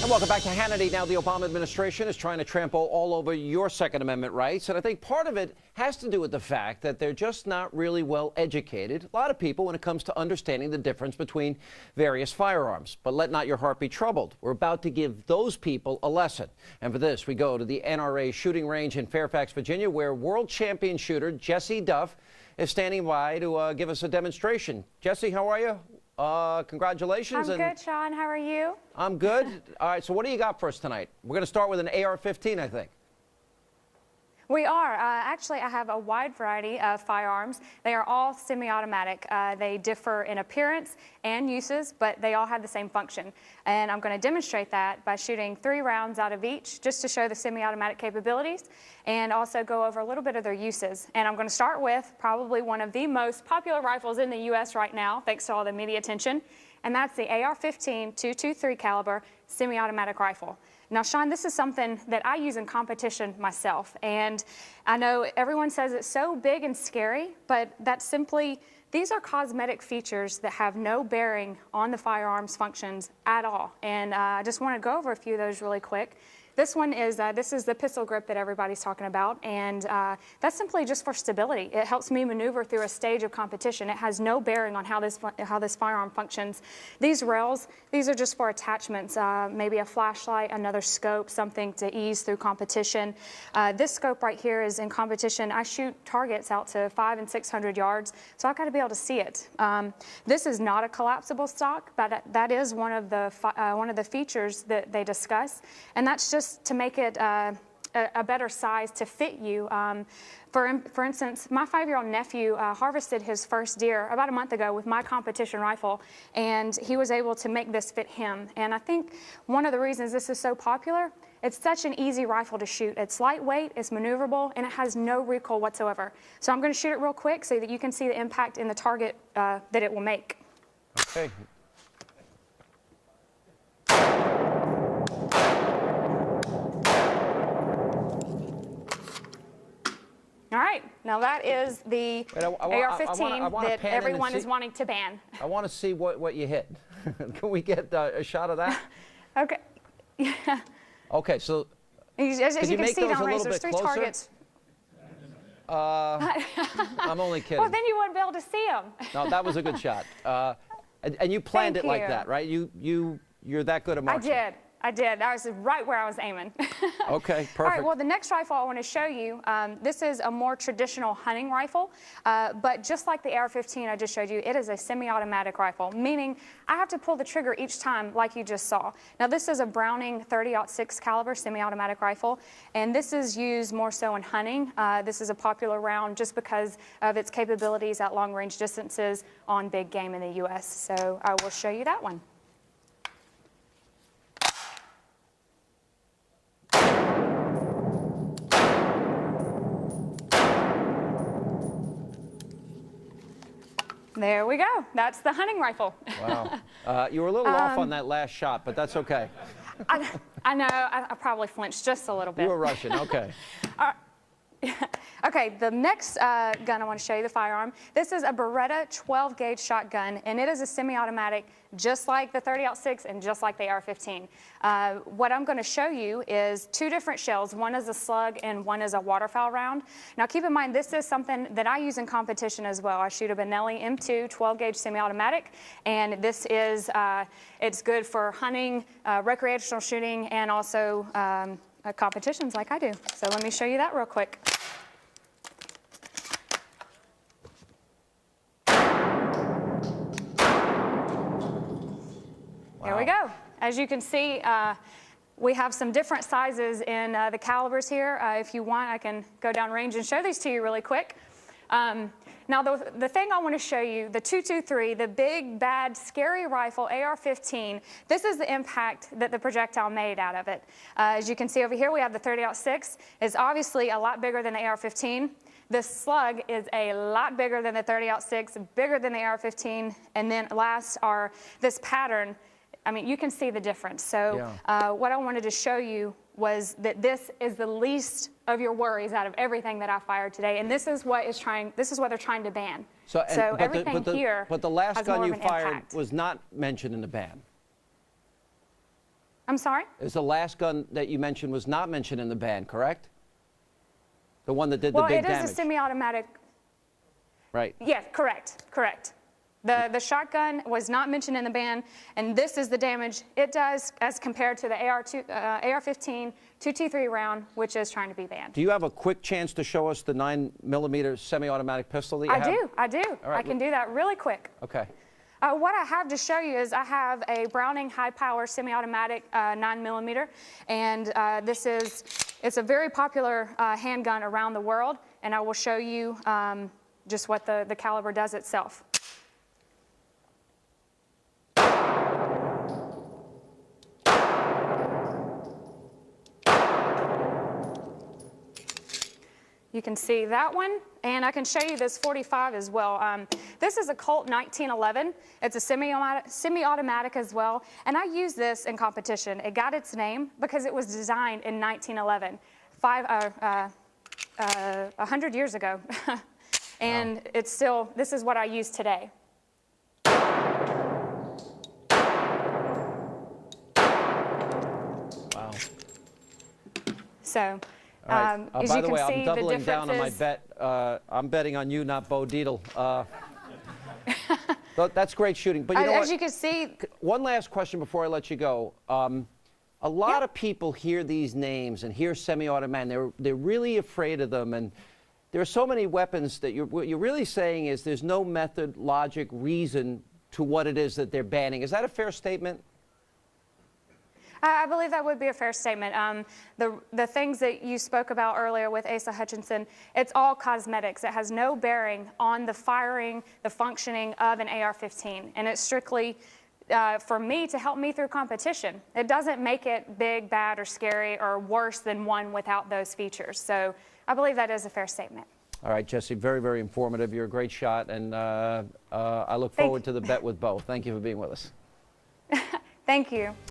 Welcome back to Hannity. Now, the Obama administration is trying to trample all over your Second Amendment rights, and I think part of it has to do with the fact that they're just not really well educated, a lot of people, when it comes to understanding the difference between various firearms. But let not your heart be troubled. We're about to give those people a lesson. And for this, we go to the NRA shooting range in Fairfax, Virginia, where world champion shooter Jessie Duff is standing by to give us a demonstration. Jessie, how are you? Congratulations. I'm good, Sean. How are you? I'm good. All right, so what do you got for us tonight? We're going to start with an AR-15, I think. We are. Actually, I have a wide variety of firearms. They are all semi-automatic. They differ in appearance and uses, but they all have the same function. And I'm going to demonstrate that by shooting 3 rounds out of each, just to show the semi-automatic capabilities, and also go over a little bit of their uses. And I'm going to start with probably one of the most popular rifles in the U.S. right now, thanks to all the media attention, and that's the AR-15 .223 caliber semi-automatic rifle. Now, Sean, this is something that I use in competition myself, and I know everyone says it's so big and scary, but that's simply, these are cosmetic features that have no bearing on the firearm's functions at all. And I just want to go over a few of those really quick. This one is, this is the pistol grip that everybody's talking about, and that's simply just for stability. It helps me maneuver through a stage of competition. It has no bearing on how this firearm functions. These rails, these are just for attachments, maybe a flashlight, another scope, something to ease through competition. This scope right here is in competition. I shoot targets out to 500 and 600 yards, so I've got to be able to see it. This is not a collapsible stock, but that is one of the features that they discuss, and that's just to make it a better size to fit you. For instance, my 5-year-old nephew harvested his first deer about a month ago with my competition rifle, and he was able to make this fit him. And I think one of the reasons this is so popular, it's such an easy rifle to shoot. It's lightweight, it's maneuverable, and it has no recoil whatsoever. So I'm going to shoot it real quick so that you can see the impact in the target that it will make. Okay. All right, now that is the AR-15 that everyone is wanting to ban. I want to see what you hit. Can we get a shot of that? Okay. Yeah. Okay, so as you can see down range, there's 3 targets. I'm only kidding. Well, then you wouldn't be able to see them. No, that was a good shot. And you planned it like that, right? You're that good at marksman. I did. That was right where I was aiming. Okay, perfect. All right, well, the next rifle I want to show you, this is a more traditional hunting rifle, but just like the AR-15 I just showed you, it is a semi-automatic rifle, meaning I have to pull the trigger each time like you just saw. Now, this is a Browning .30-06 caliber semi-automatic rifle, and this is used more so in hunting. This is a popular round just because of its capabilities at long-range distances on big game in the U.S., so I will show you that one. There we go. That's the hunting rifle. Wow. You were a little off on that last shot, but that's okay. I know. I probably flinched just a little bit. You were rushing. Okay. Okay, the next gun I want to show you, the firearm, this is a Beretta 12-gauge shotgun, and it is a semi-automatic just like the .30-06 and just like the AR-15. What I'm going to show you is 2 different shells. One is a slug and one is a waterfowl round. Now keep in mind, this is something that I use in competition as well. I shoot a Benelli M2 12-gauge semi-automatic, and this is, it's good for hunting, recreational shooting, and also competitions like I do. So let me show you that real quick. Wow. There we go. As you can see, we have some different sizes in the calibers here. If you want, I can go down range and show these to you really quick. Now, the thing I want to show you, the .223, the big, bad, scary rifle, AR-15, this is the impact that the projectile made out of it. As you can see over here, we have the .30-06. It's obviously a lot bigger than the AR-15. The slug is a lot bigger than the .30-06, bigger than the AR-15, and then last are this pattern. I mean, you can see the difference. So what I wanted to show you was that this is the least of your worries out of everything that I fired today, and this is what they're trying to ban. So everything here. But the last gun you fired impact. was not mentioned in the ban. I'm sorry? Is the last gun that you mentioned was not mentioned in the ban, correct? The one that did the Well, big it damage. is a semi-automatic. Right. Yes, correct, correct. The shotgun was not mentioned in the ban, and this is the damage it does as compared to the AR-15 223 round, which is trying to be banned. Do you have a quick chance to show us the 9mm semi-automatic pistol that you have? I do. All right, I can do that really quick. Okay. What I have to show you is I have a Browning high-power semi-automatic 9mm, and it's a very popular handgun around the world, and I will show you just what the caliber does itself. You can see that one, and I can show you this 45 as well. This is a Colt 1911. It's a semi-automatic as well, and I use this in competition. It got its name because it was designed in 1911, 100 years ago. And wow. It's still, this is what I use today. Wow. So, right. As by you the can way, see, I'm doubling down on my differences- bet. I'm betting on you, not Bo Dietl. That's great shooting. But you know as what? you can see, one last question before I let you go. A lot of people hear these names and hear semi-automatic. They're really afraid of them, and there are so many weapons that what you're really saying is there's no method, logic, reason to what it is that they're banning. Is that a fair statement? I believe that would be a fair statement. The things that you spoke about earlier with Asa Hutchinson, it's all cosmetics. It has no bearing on the firing, the functioning of an AR-15, and it's strictly for me to help me through competition. It doesn't make it big, bad, or scary, or worse than one without those features. So I believe that is a fair statement. All right, Jessie, very, very informative. You're a great shot, and I look forward to the bet with Bo. Thank you for being with us. Thank you.